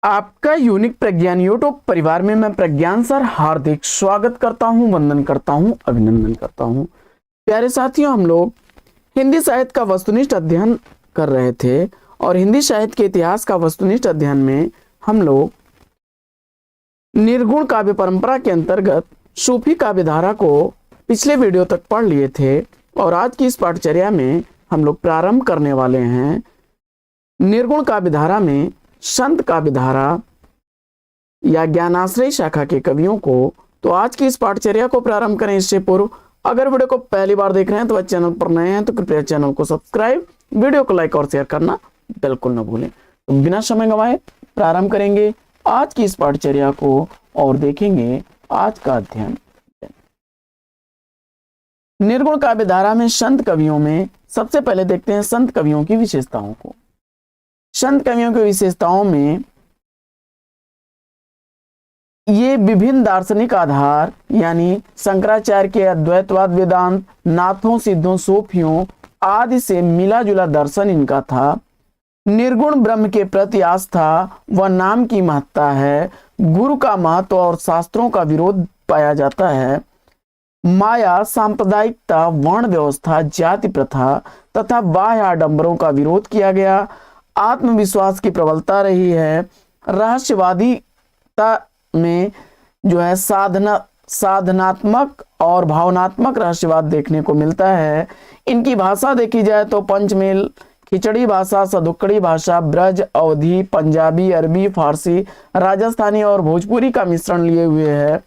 आपका यूनिक प्रज्ञान यूट्यूब परिवार में मैं प्रज्ञान सर हार्दिक स्वागत करता हूं, वंदन करता हूं, अभिनंदन करता हूं। प्यारे साथियों, हम लोग हिंदी साहित्य का वस्तुनिष्ठ अध्ययन कर रहे थे और हिंदी साहित्य के इतिहास का वस्तुनिष्ठ अध्ययन में हम लोग निर्गुण काव्य परंपरा के अंतर्गत सूफी काव्य धारा को पिछले वीडियो तक पढ़ लिए थे और आज की इस पाठचर्या में हम लोग प्रारंभ करने वाले हैं निर्गुण काव्य धारा में संत काव्य धारा या ज्ञानाश्रय शाखा के कवियों को। तो आज की इस पाठचर्या को प्रारंभ करें इससे पूर्व अगर वीडियो को पहली बार देख रहे हैं तो वह चैनल पर नए हैं तो कृपया चैनल को सब्सक्राइब, वीडियो को लाइक और शेयर करना बिल्कुल न भूलें। तो बिना समय गंवाए प्रारंभ करेंगे आज की इस पाठचर्या को और देखेंगे आज का अध्ययन। निर्गुण काव्य धारा में संत कवियों में सबसे पहले देखते हैं संत कवियों की विशेषताओं को। संत कवियों की विशेषताओं में ये विभिन्न दार्शनिक आधार यानी शंकराचार्य के अद्वैतवाद, वेदांत, नाथों, सिद्धों, सूफियों आदि से मिला जुला दर्शन इनका था। निर्गुण ब्रह्म के प्रति आस्था व नाम की महत्ता है। गुरु का महत्व और शास्त्रों का विरोध पाया जाता है। माया, सांप्रदायिकता, वर्ण व्यवस्था, जाति प्रथा तथा बाह्य आडंबरों का विरोध किया गया। आत्मविश्वास की प्रबलता रही है। रहस्यवादिता में जो है साधनात्मक और भावनात्मक रहस्यवाद देखने को मिलता है। इनकी भाषा देखी जाए तो पंचमेल, खिचड़ी भाषा, सदुक्कड़ी भाषा, ब्रज, अवधी, पंजाबी, अरबी, फारसी, राजस्थानी और भोजपुरी का मिश्रण लिए हुए है।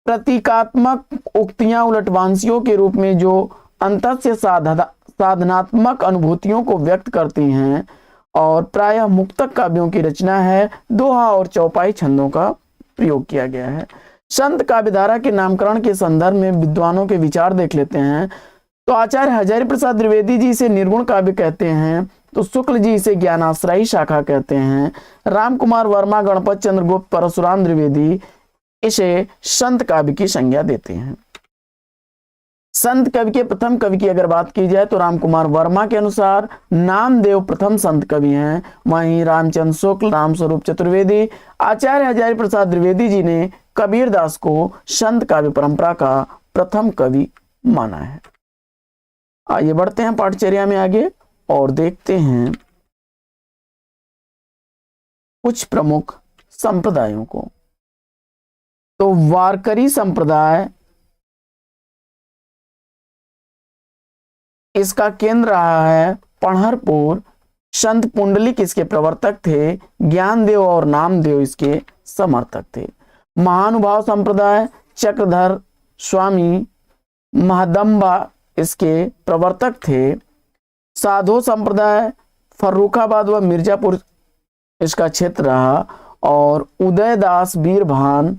प्रतीकात्मक उक्तियां उलटवांसियों के रूप में जो अंतस्य साधनात्मक अनुभूतियों को व्यक्त करती हैं और प्रायः मुक्तक काव्यों की रचना है। दोहा और चौपाई छंदों का प्रयोग किया गया है। संत काव्य धारा के नामकरण के संदर्भ में विद्वानों के विचार देख लेते हैं। तो आचार्य हजारी प्रसाद द्विवेदी जी इसे निर्गुण काव्य कहते हैं, तो शुक्ल जी इसे ज्ञानाश्रयी शाखा कहते हैं। राम कुमार वर्मा, गणपत चंद्र गुप्त, परशुराम द्विवेदी इसे संत काव्य की संज्ञा देते हैं। संत कवि के प्रथम कवि की अगर बात की जाए तो रामकुमार वर्मा के अनुसार नामदेव प्रथम संत कवि हैं। वहीं रामचंद्र शुक्ल, रामस्वरूप चतुर्वेदी, आचार्य हजारी प्रसाद द्विवेदी जी ने कबीर दास को संत काव्य परंपरा का प्रथम कवि माना है। आइए बढ़ते हैं पाठचर्या में आगे और देखते हैं कुछ प्रमुख संप्रदायों को। तो वारकरी संप्रदाय इसका केंद्र रहा है पणहरपुर। संत पुंडलिक इसके प्रवर्तक थे। ज्ञानदेव और नामदेव इसके समर्थक थे। महानुभाव संप्रदाय चक्रधर स्वामी महदम्बा इसके प्रवर्तक थे। साधो संप्रदाय फर्रुखाबाद व मिर्जापुर इसका क्षेत्र रहा और उदयदास बीरभान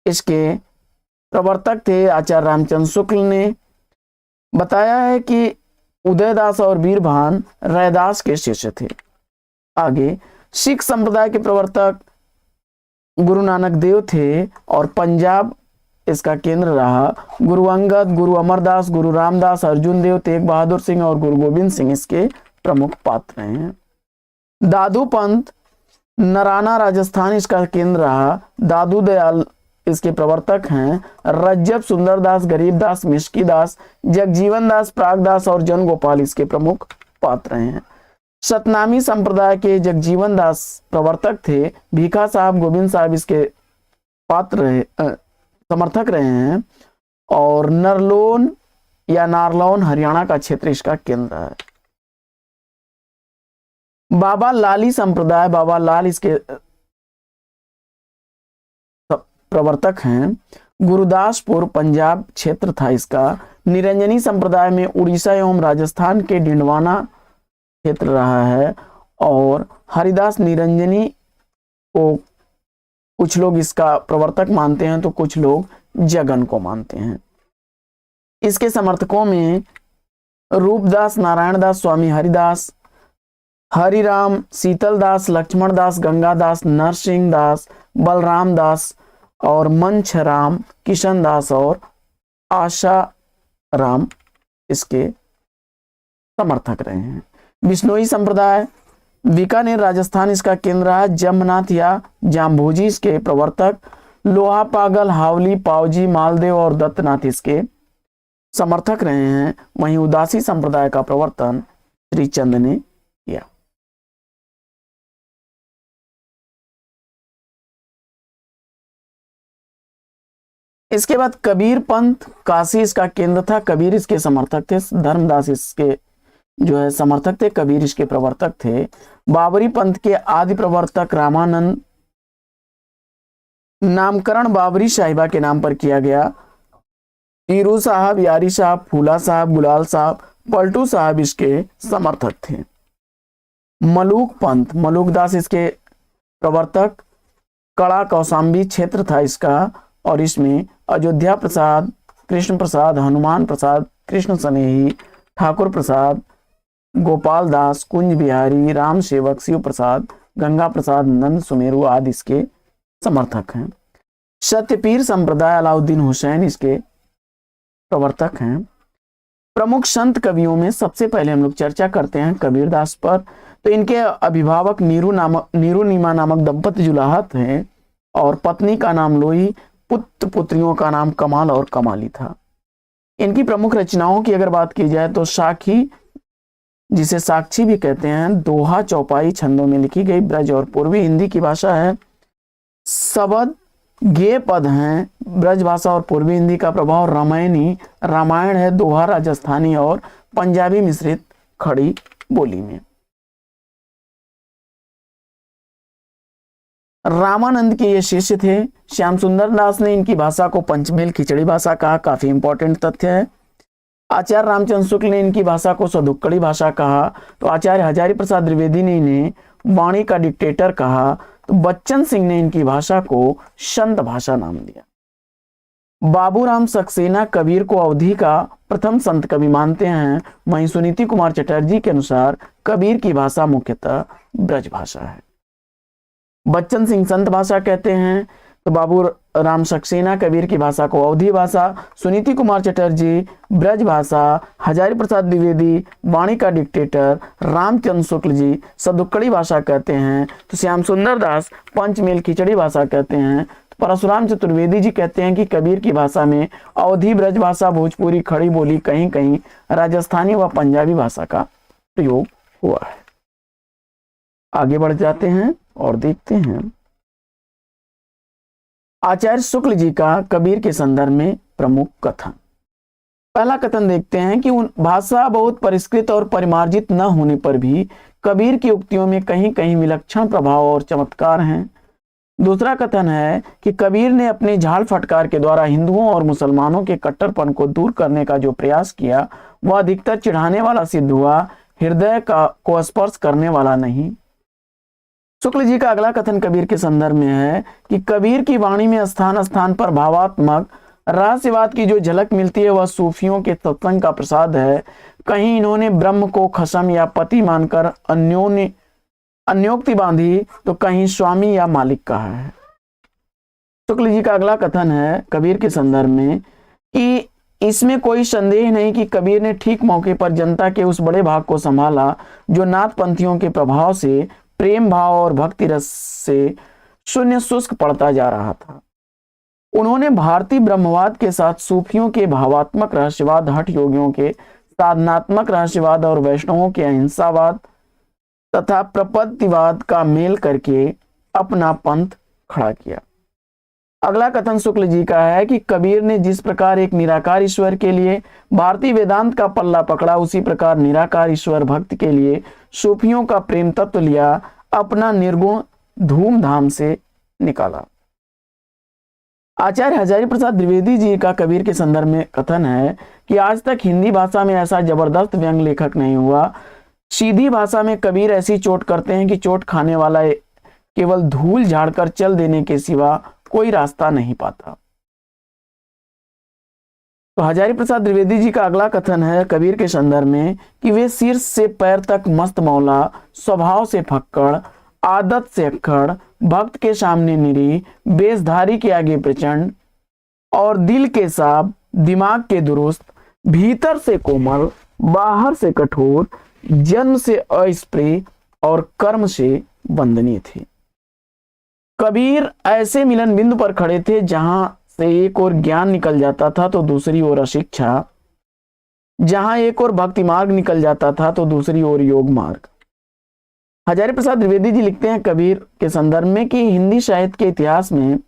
इसके प्रवर्तक थे। आचार्य रामचंद्र शुक्ल ने बताया है कि उदयदास और बीरभान रैदास के शिष्य थे। आगे सिख संप्रदाय के प्रवर्तक गुरु नानक देव थे और पंजाब इसका केंद्र रहा। गुरु अंगद, गुरु अमरदास, गुरु रामदास, अर्जुन देव, तेग बहादुर सिंह और गुरु गोविंद सिंह इसके प्रमुख पात्र हैं। दादू पंथ नराना राजस्थान इसका केंद्र रहा। दादू दयाल इसके प्रवर्तक हैं। रज्जब, सुंदरदास, गरीबदास, मिश्कीदास, जगजीवन दास, प्रागदास और जन गोपाल इसके प्रमुख पात्र हैं। सतनामी संप्रदाय के जगजीवन दास प्रवर्तक थे। भीखा साहब, गोविंद साहब इसके समर्थक रहे हैं और नरलोन या नारलौन हरियाणा का क्षेत्र इसका केंद्र है। बाबा लाली संप्रदाय, बाबा लाल इसके प्रवर्तक हैं। गुरुदासपुर पंजाब क्षेत्र था इसका। निरंजनी संप्रदाय में उड़ीसा एवं राजस्थान के डिंडवाना क्षेत्र रहा है और हरिदास निरंजनी को कुछ लोग इसका प्रवर्तक मानते हैं तो कुछ लोग जगन को मानते हैं। इसके समर्थकों में रूपदास, नारायण दास, स्वामी हरिदास, हरिराम, शीतल दास, लक्ष्मण दास, गंगादास, नरसिंह दास, बलराम दास और मंछराम, किशन दास और आशा राम इसके समर्थक रहे हैं। बिश्नोई संप्रदाय बीकानेर राजस्थान इसका केंद्र है। जमनाथ या जाम्भोजी इसके प्रवर्तक। लोहा पागल, हावली, पावजी, मालदेव और दत्तनाथ इसके समर्थक रहे हैं। वहीं उदासी संप्रदाय का प्रवर्तन श्रीचंद ने किया। इसके बाद कबीर पंथ काशी इसका केंद्र था। कबीर इसके समर्थक थे। धर्मदास इसके जो है समर्थक थे। कबीर इसके प्रवर्तक थे। बाबरी पंथ के आदि प्रवर्तक रामानंद। नामकरण बाबरी साहिबा के नाम पर किया गया। पीरू साहब, यारी साहब, फूला साहब, गुलाल साहब, पलटू साहब इसके समर्थक थे। मलूक पंथ, मलूकदास इसके प्रवर्तक। कड़ा कौशाम्बी क्षेत्र था इसका और इसमें अयोध्या प्रसाद, कृष्ण प्रसाद, हनुमान प्रसाद, कृष्ण स्नेही, ठाकुर प्रसाद, गोपाल दास, कुंज बिहारी, राम सेवक, शिव प्रसाद, गंगा प्रसाद, नंद सुमेरु आदि इसके समर्थक हैं। सत्यपीर संप्रदाय, अलाउद्दीन हुसैन इसके प्रवर्तक हैं। प्रमुख संत कवियों में सबसे पहले हम लोग चर्चा करते हैं कबीरदास पर। तो इनके अभिभावक नीरू नीमा नामक दंपति जुलाहत हैं और पत्नी का नाम लोई, पुत्र पुत्रियों का नाम कमाल और कमाली था। इनकी प्रमुख रचनाओं की अगर बात की जाए तो साखी, जिसे साक्षी भी कहते हैं, दोहा चौपाई छंदों में लिखी गई, ब्रज और पूर्वी हिंदी की भाषा है। शबद गेय पद हैं, ब्रज भाषा और पूर्वी हिंदी का प्रभाव। रामायणी, रामायण है, दोहा राजस्थानी और पंजाबी मिश्रित खड़ी बोली में। रामानंद के ये शिष्य थे। श्याम सुंदर दास ने इनकी भाषा को पंचमेल खिचड़ी भाषा कहा, काफी इंपॉर्टेंट तथ्य है। आचार्य रामचंद्र शुक्ल ने इनकी भाषा को सदुक्कड़ी भाषा कहा। तो आचार्य हजारी प्रसाद द्विवेदी ने इन्हें वाणी का डिक्टेटर कहा। तो बच्चन सिंह ने इनकी भाषा को संत भाषा नाम दिया। बाबूराम सक्सेना कबीर को अवधी का प्रथम संत कवि मानते हैं। वहीं सुनीति कुमार चटर्जी के अनुसार कबीर की भाषा मुख्यतः ब्रज भाषा है। बच्चन सिंह संत भाषा कहते हैं, तो बाबू राम सक्सेना कबीर की भाषा को अवधी भाषा, सुनीति कुमार चटर्जी ब्रज भाषा, हजारी प्रसाद द्विवेदी वाणी का डिक्टेटर, रामचंद्र शुक्ल जी सदुक्कड़ी भाषा कहते हैं। तो श्याम सुंदर दास पंचमेल खिचड़ी भाषा कहते हैं। तो परशुराम चतुर्वेदी जी कहते हैं कि कबीर की भाषा में अवधी, ब्रज भाषा, भोजपुरी, खड़ी बोली, कहीं कहीं राजस्थानी व पंजाबी भाषा का प्रयोग हुआ है। आगे बढ़ जाते हैं और देखते हैं आचार्य शुक्ल जी का कबीर के संदर्भ में प्रमुख कथन। पहला कथन देखते हैं कि उन भाषा बहुत परिष्कृत और परिमार्जित न होने पर भी कबीर की उक्तियों में कहीं कहीं विलक्षण प्रभाव और चमत्कार हैं। दूसरा कथन है कि कबीर ने अपने झाड़ फटकार के द्वारा हिंदुओं और मुसलमानों के कट्टरपन को दूर करने का जो प्रयास किया वह अधिकतर चिढ़ाने वाला सिद्ध हुआ, हृदय को स्पर्श करने वाला नहीं। शुक्ल जी का अगला कथन कबीर के संदर्भ में है कि कबीर की वाणी में स्थान स्थान पर भावात्मक रहस्यवाद की जो झलक मिलती है वह सूफियों के सत्संग का प्रसाद है। कहीं इन्होंने ब्रह्म को खसम या पति मानकर अन्योक्ति बांधी, तो कहीं स्वामी या मालिक कहा है। शुक्ल जी का अगला कथन है कबीर के संदर्भ में कि इसमें कोई संदेह नहीं कि कबीर ने ठीक मौके पर जनता के उस बड़े भाग को संभाला जो नाथ पंथियों के प्रभाव से, प्रेम भाव और भक्ति रस से शून्य शुष्क पड़ता जा रहा था। उन्होंने भारतीय ब्रह्मवाद के साथ सूफियों के भावात्मक रहस्यवाद, हठ योगियों के साधनात्मक रहस्यवाद और वैष्णवों के अहिंसावाद तथा प्रपत्तिवाद का मेल करके अपना पंथ खड़ा किया। अगला कथन शुक्ल जी का है कि कबीर ने जिस प्रकार एक निराकार ईश्वर के लिए भारतीय वेदांत का पल्ला पकड़ा, उसी प्रकार निराकार ईश्वर भक्त के लिए सूफियों का प्रेम तत्व लिया, अपना निर्गुण धूमधाम से निकाला। आचार्य हजारी प्रसाद द्विवेदी जी का कबीर के संदर्भ में कथन है कि आज तक हिंदी भाषा में ऐसा जबरदस्त व्यंग लेखक नहीं हुआ। सीधी भाषा में कबीर ऐसी चोट करते हैं कि चोट खाने वाला केवल धूल झाड़कर चल देने के सिवा कोई रास्ता नहीं पाता। तो हजारी प्रसाद द्विवेदी जी का अगला कथन है कबीर के संदर्भ में कि वे शीर्ष से पैर तक मस्त मौला, स्वभाव से फक्कड़, आदत से अक्खड़, भक्त के सामने निरी, बेसधारी के आगे प्रचंड और दिल के साफ, दिमाग के दुरुस्त, भीतर से कोमल, बाहर से कठोर, जन्म से अस्प्रिय, और कर्म से वंदनीय थे। कबीर ऐसे मिलन बिंदु पर खड़े थे जहां से एक ओर ज्ञान निकल जाता था तो दूसरी ओर अशिक्षा, जहां एक ओर भक्ति मार्ग निकल जाता था तो दूसरी ओर योग मार्ग। हजारी प्रसाद द्विवेदी जी लिखते हैं कबीर के संदर्भ में कि हिंदी साहित्य के इतिहास में,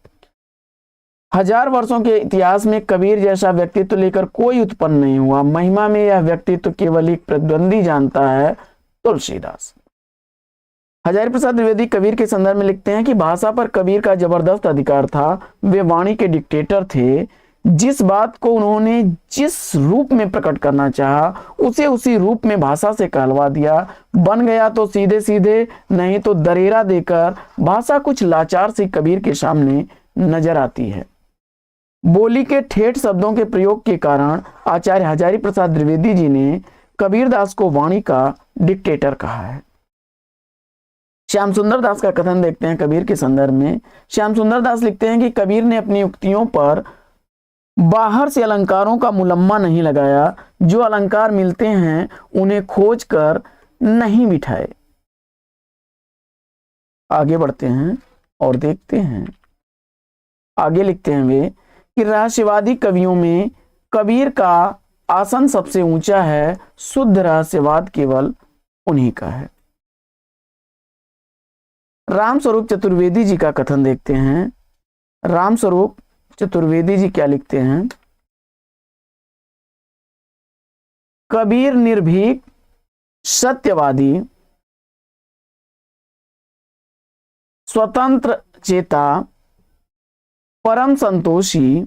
हजार वर्षों के इतिहास में कबीर जैसा व्यक्तित्व लेकर कोई उत्पन्न नहीं हुआ। महिमा में यह व्यक्तित्व केवल एक प्रतिद्वंदी जानता है, तुलसीदास। हजारी प्रसाद द्विवेदी कबीर के संदर्भ में लिखते हैं कि भाषा पर कबीर का जबरदस्त अधिकार था। वे वाणी के डिक्टेटर थे। जिस बात को उन्होंने जिस रूप में प्रकट करना चाहा उसे उसी रूप में भाषा से कहलवा दिया। बन गया तो सीधे सीधे, नहीं तो दरेरा देकर भाषा कुछ लाचार सी कबीर के सामने नजर आती है। बोली के ठेठ शब्दों के प्रयोग के कारण आचार्य हजारी प्रसाद द्विवेदी जी ने कबीरदास को वाणी का डिक्टेटर कहा है। श्याम सुंदर दास का कथन देखते हैं कबीर के संदर्भ में। श्याम सुंदर दास लिखते हैं कि कबीर ने अपनी युक्तियों पर बाहर से अलंकारों का मुलम्मा नहीं लगाया। जो अलंकार मिलते हैं उन्हें खोज कर नहीं बिठाए। आगे बढ़ते हैं और देखते हैं, आगे लिखते हैं वे कि रहस्यवादी कवियों में कबीर का आसन सबसे ऊंचा है। शुद्ध रहस्यवाद केवल उन्हीं का है। रामस्वरूप चतुर्वेदी जी का कथन देखते हैं। रामस्वरूप चतुर्वेदी जी क्या लिखते हैं? कबीर निर्भीक, सत्यवादी, स्वतंत्र चेता, परम संतोषी,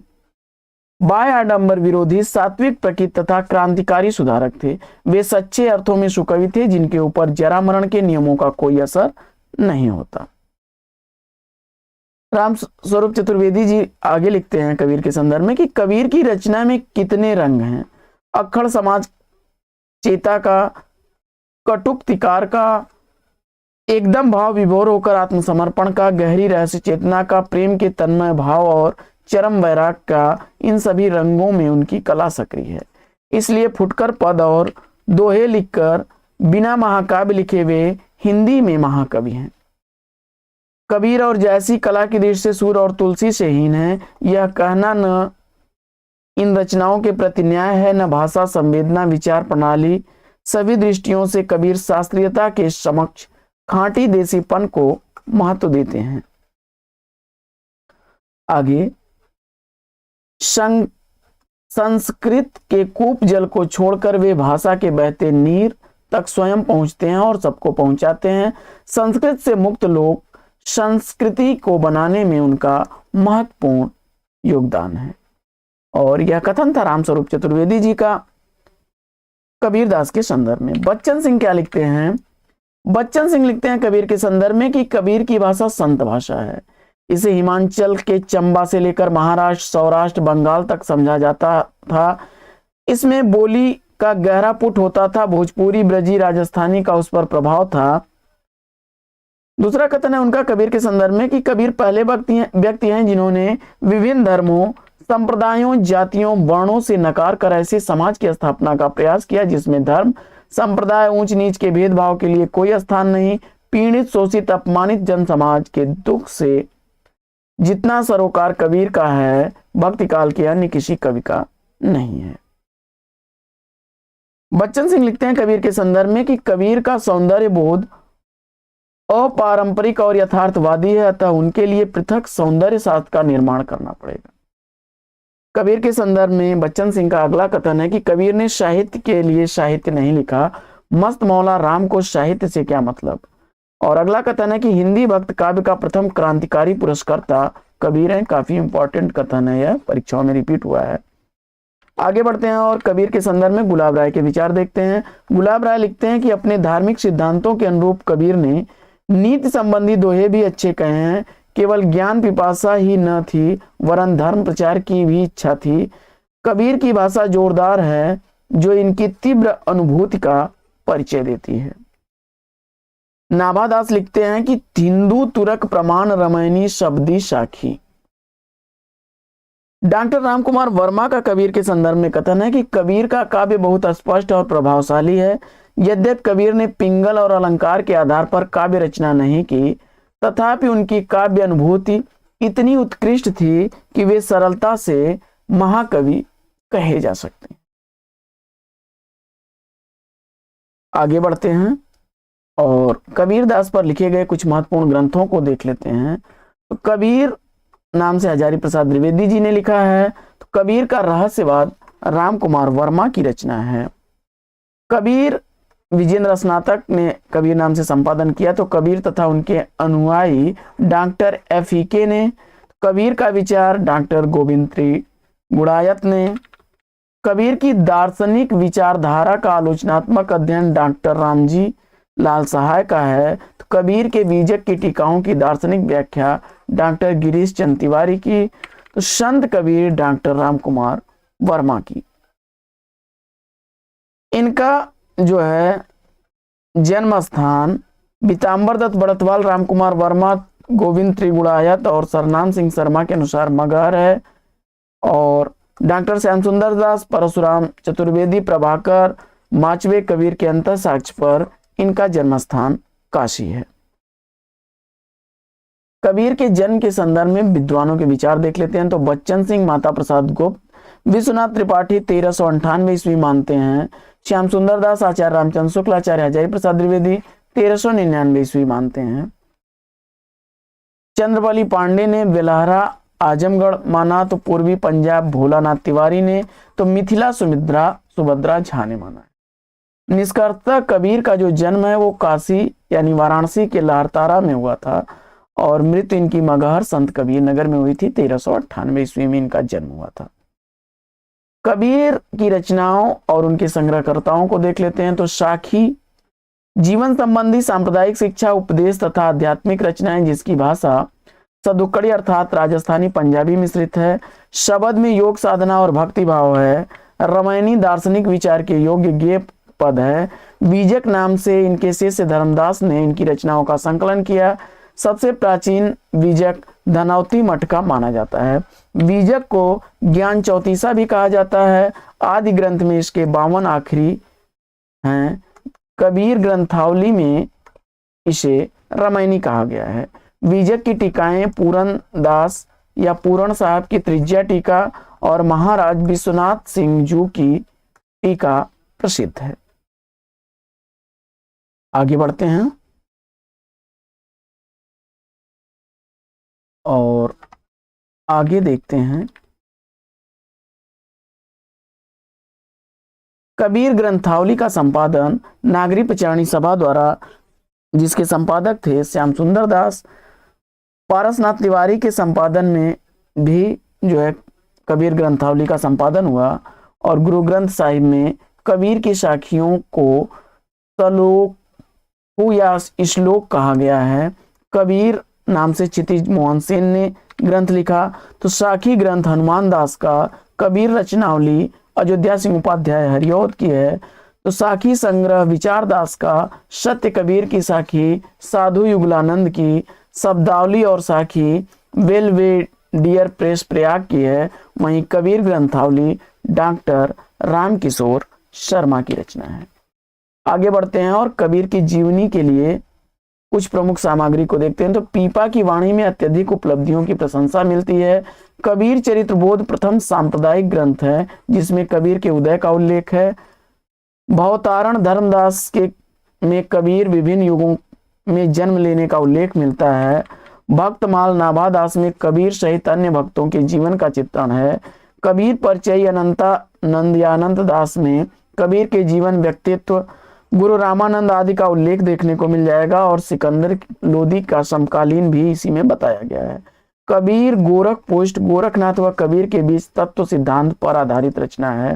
बाह्य आडंबर विरोधी, सात्विक प्रकृति तथा क्रांतिकारी सुधारक थे। वे सच्चे अर्थों में सुकवि थे जिनके ऊपर जरा मरण के नियमों का कोई असर नहीं होता। राम स्वरूप चतुर्वेदी जी आगे लिखते हैं कबीर के संदर्भ में कि कबीर की रचना में कितने रंग हैं। अक्खड़ समाज चेता का, कटुक्तिकार का, एकदम भाव विभोर होकर आत्मसमर्पण का, गहरी रहस्य चेतना का, प्रेम के तन्मय भाव और चरम वैराग का, इन सभी रंगों में उनकी कला सक्रिय है। इसलिए फुटकर पद और दोहे लिखकर बिना महाकाव्य लिखे वे हिंदी में महाकवि हैं। कबीर और जैसी कला की दृष्टि से सूर्य और तुलसी से हीन है, यह कहना न इन रचनाओं के प्रति न्याय है, न भाषा, संवेदना, विचार प्रणाली, सभी दृष्टियों से कबीर शास्त्रीयता के समक्ष खांटी देसीपन को महत्व देते हैं। आगे, संस्कृत के कूप जल को छोड़कर वे भाषा के बहते नीर तक स्वयं पहुंचते हैं और सबको पहुंचाते हैं। संस्कृत से मुक्त लोग संस्कृति को बनाने में उनका महत्वपूर्ण योगदान है। और यह कथन था रामस्वरूप चतुर्वेदी जी का कबीरदास के संदर्भ में। बच्चन सिंह क्या लिखते हैं? बच्चन सिंह लिखते हैं कबीर के संदर्भ में कि कबीर की भाषा संत भाषा है। इसे हिमाचल के चंबा से लेकर महाराष्ट्र, सौराष्ट्र, बंगाल तक समझा जाता था। इसमें बोली का गहरा पुट होता था। भोजपुरी, ब्रजी, राजस्थानी का उस पर प्रभाव था। दूसरा कथन है उनका कबीर के संदर्भ में कि कबीर पहले व्यक्ति हैं जिन्होंने विभिन्न धर्मों, संप्रदायों, जातियों, वर्णों से नकार कर ऐसे समाज की स्थापना का प्रयास किया जिसमें धर्म, संप्रदाय, ऊंच नीच के भेदभाव के लिए कोई स्थान नहीं। पीड़ित, शोषित, अपमानित जन समाज के दुख से जितना सरोकार कबीर का है, भक्ति काल के अन्य किसी कवि का नहीं है। बच्चन सिंह लिखते हैं कबीर के संदर्भ में कि कबीर का सौंदर्य बोध अपारंपरिक और यथार्थवादी है, अतः उनके लिए पृथक सौंदर्य शास्त्र का निर्माण करना पड़ेगा। कबीर के संदर्भ में बच्चन सिंह का अगला कथन है कि कबीर ने साहित्य के लिए साहित्य नहीं लिखा। मस्त मौला राम को साहित्य से क्या मतलब। और अगला कथन है कि हिंदी भक्त काव्य का प्रथम क्रांतिकारी पुरस्कर्ता कबीर है। काफी इंपॉर्टेंट कथन है, यह परीक्षाओं में रिपीट हुआ है। आगे बढ़ते हैं और कबीर के संदर्भ में गुलाब राय के विचार देखते हैं। गुलाब राय लिखते हैं कि अपने धार्मिक सिद्धांतों के अनुरूप कबीर ने नीति संबंधी दोहे भी अच्छे कहे हैं। केवल ज्ञान पिपासा ही न थी, वरन धर्म प्रचार की भी इच्छा थी। कबीर की भाषा जोरदार है जो इनकी तीव्र अनुभूति का परिचय देती है। नाभादास लिखते हैं कि हिंदू तुरक प्रमाण रमैनी शब्दी साखी। डॉक्टर रामकुमार वर्मा का कबीर के संदर्भ में कथन है कि कबीर का काव्य बहुत स्पष्ट और प्रभावशाली है। यद्यपि कबीर ने पिंगल और अलंकार के आधार पर काव्य रचना नहीं की, तथापि उनकी काव्य अनुभूति इतनी उत्कृष्ट थी कि वे सरलता से महाकवि कहे जा सकते हैं। आगे बढ़ते हैं और कबीर दास पर लिखे गए कुछ महत्वपूर्ण ग्रंथों को देख लेते हैं। तो कबीर नाम से हजारी प्रसाद द्विवेदी जी ने लिखा है। तो कबीर का रहस्यवाद राम कुमार वर्मा की रचना है। कबीर विजेंद्र स्नातक ने कबीर नाम से संपादन किया। तो कबीर तथा उनके अनुयायी डॉक्टर FEK ने, कबीर का विचार डॉक्टर गोविंद त्रिगुणायत ने, कबीर की दार्शनिक विचारधारा का आलोचनात्मक अध्ययन डॉक्टर रामजी लाल सहाय का है। तो कबीर के बीजक की टीकाओं की दार्शनिक व्याख्या डॉक्टर गिरीश चंद तिवारी की। तो संत कबीर डॉक्टर राम कुमार वर्मा की। इनका जो है जन्म स्थान पीताम्बर दत्त बड़तवाल, राम कुमार वर्मा, गोविंद त्रिगुणायत और सरनाम सिंह शर्मा के अनुसार मगहर है। और डॉक्टर श्याम सुंदर दास, परशुराम चतुर्वेदी, प्रभाकर माचवे कबीर के अंतः साक्ष्य पर इनका जन्म स्थान काशी है। कबीर के जन्म के संदर्भ में विद्वानों के विचार देख लेते हैं। तो बच्चन सिंह माता प्रसाद गुप्त, विश्वनाथ त्रिपाठी 1398 ईस्वी मानते हैं। श्याम सुंदर दास, आचार्य रामचंद्र शुक्ल, आचार्य हजारी प्रसाद द्विवेदी 1399 ईस्वी मानते हैं। चंद्रबली पांडे ने बेलहरा आजमगढ़ माना। तो पूर्वी पंजाब भोलानाथ तिवारी ने, तो मिथिला सुभद्रा झा ने माना है। निष्कर्षतः कबीर का जो जन्म है वो काशी यानी वाराणसी के लहरतारा में हुआ था और मृत्यु इनकी मगहर संत कबीर नगर में हुई थी। 1398 ईस्वी में इनका जन्म हुआ था। कबीर की रचनाओं और उनके संग्रहकर्ताओं को देख लेते हैं। तो साखी जीवन संबंधी सांप्रदायिक शिक्षा, उपदेश तथा आध्यात्मिक रचनाएं जिसकी भाषा सदुक्कड़ी अर्थात राजस्थानी पंजाबी मिश्रित है। शब्द में योग साधना और भक्ति भाव है। रामायणी दार्शनिक विचार के योग्य गेय पद है। बीजक नाम से इनके शिष्य धर्मदास ने इनकी रचनाओं का संकलन किया। सबसे प्राचीन बीजक धनौती मठ का माना जाता है। बीजक को ज्ञान चौतीसा भी कहा जाता है। आदि ग्रंथ में इसके 52 आखिरी हैं। कबीर ग्रंथावली में इसे रामायणी कहा गया है। बीजक की टीकाएं पूरन दास या पूरण साहब की त्रिज्या टीका और महाराज विश्वनाथ सिंह जू की टीका प्रसिद्ध है। आगे बढ़ते हैं और आगे देखते हैं कबीर ग्रंथावली का संपादन नागरी पचारणी सभा द्वारा, जिसके संपादक थे श्याम सुंदर दास। पारसनाथ तिवारी के संपादन में भी जो है कबीर ग्रंथावली का संपादन हुआ और गुरु ग्रंथ साहिब में कबीर की साखियों को सलोक या श्लोक कहा गया है। कबीर नाम से क्षितिज मोहन सेन ने ग्रंथ लिखा। तो साखी ग्रंथ हनुमान दास का, कबीर रचनावली अयोध्या सिंह उपाध्याय हरिऔध की है। तो साखी संग्रह विचार दास का, सत्य कबीर की साखी साधु युगलानंद की, शब्दावली और साखी बेलवेडियर प्रेस प्रयाग की है। वहीं कबीर ग्रंथावली डॉक्टर रामकिशोर शर्मा की रचना है। आगे बढ़ते हैं और कबीर की जीवनी के लिए कुछ प्रमुख सामग्री को देखते हैं। तो पीपा की वाणी में अत्यधिक उपलब्धियों की प्रशंसा मिलती है। कबीर चरित्र बोध प्रथम सांप्रदायिक ग्रंथ है जिसमें कबीर के उदय का उल्लेख है। भवतारण धर्मदास के में कबीर विभिन्न युगों में जन्म लेने का उल्लेख मिलता है। भक्तमाल नाभादास में कबीर सहित अन्य भक्तों के जीवन का चित्रण है। कबीर परिचय अनंता नंदयानंद दास में कबीर के जीवन, व्यक्तित्व, गुरु रामानंद आदि का उल्लेख देखने को मिल जाएगा और सिकंदर लोदी का समकालीन भी इसी में बताया गया है। कबीर गोरख पोस्ट गोरखनाथ व कबीर के बीच तत्व सिद्धांत पर आधारित रचना है।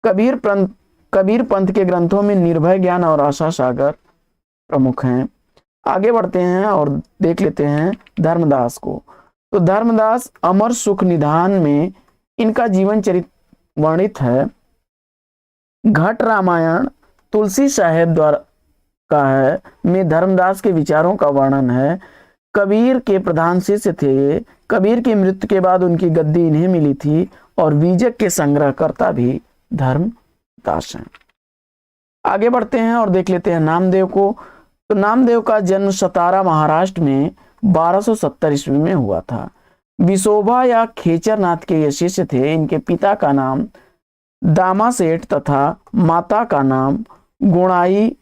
कबीर पंथ के ग्रंथों में निर्भय ज्ञान और आशा सागर प्रमुख हैं। आगे बढ़ते हैं और देख लेते हैं धर्मदास को। तो धर्मदास अमर सुख निधान में इनका जीवन चरित्र वर्णित है। घट रामायण तुलसी साहेब द्वारा का है में धर्मदास के विचारों का वर्णन है। कबीर के प्रधान शिष्य थे। कबीर की मृत्यु के बाद उनकी गद्दी इन्हें मिली थी और बीजक के संग्रहकर्ता भी धर्मदास हैं। आगे बढ़ते हैं और देख लेते हैं नामदेव को। तो नामदेव का जन्म सतारा महाराष्ट्र में 1270 ईस्वी में हुआ था। विशोभा या खेचरनाथ के ये शिष्य थे। इनके पिता का नाम दामा सेठ तथा माता का नाम गुणाई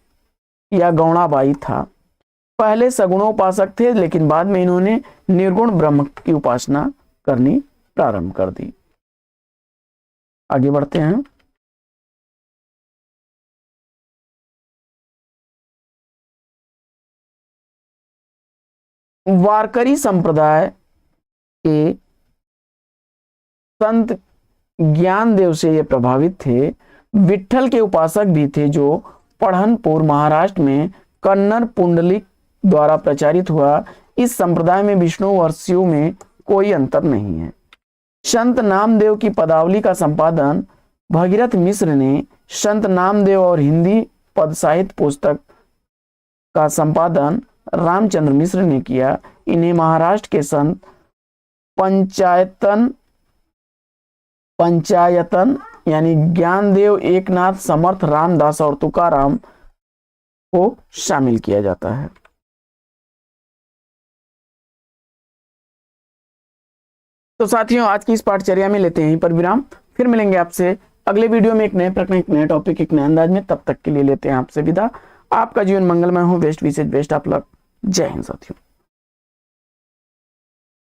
या गौणाबाई था। पहले सगुणोपासक थे, लेकिन बाद में इन्होंने निर्गुण ब्रह्म की उपासना करनी प्रारंभ कर दी। आगे बढ़ते हैं। वारकरी संप्रदाय के संत ज्ञानदेव से ये प्रभावित थे। विट्ठल के उपासक भी थे, जो पढ़नपुर महाराष्ट्र में कन्नर पुंडलिक द्वारा प्रचारित हुआ। इस संप्रदाय में विष्णु और शिव में कोई अंतर नहीं है। संत नामदेव की पदावली का संपादन भगीरथ मिश्र ने, संत नामदेव और हिंदी पद साहित्य पुस्तक का संपादन रामचंद्र मिश्र ने किया। इन्हें महाराष्ट्र के संत पंचायतन यानी ज्ञानदेव, एकनाथ, समर्थ, रामदास और तुकाराम को शामिल किया जाता है। तो साथियों, आज की इस पाठचर्या में लेते हैं यहीं पर विराम। फिर मिलेंगे आपसे अगले वीडियो में एक नए प्रश्न, एक नए टॉपिक, एक नए अंदाज में। तब तक के लिए लेते हैं आपसे विदा। आपका जीवन मंगलमय हो। बेस्ट विशेष बेस्ट ऑफ लक। जय हिंद साथियों।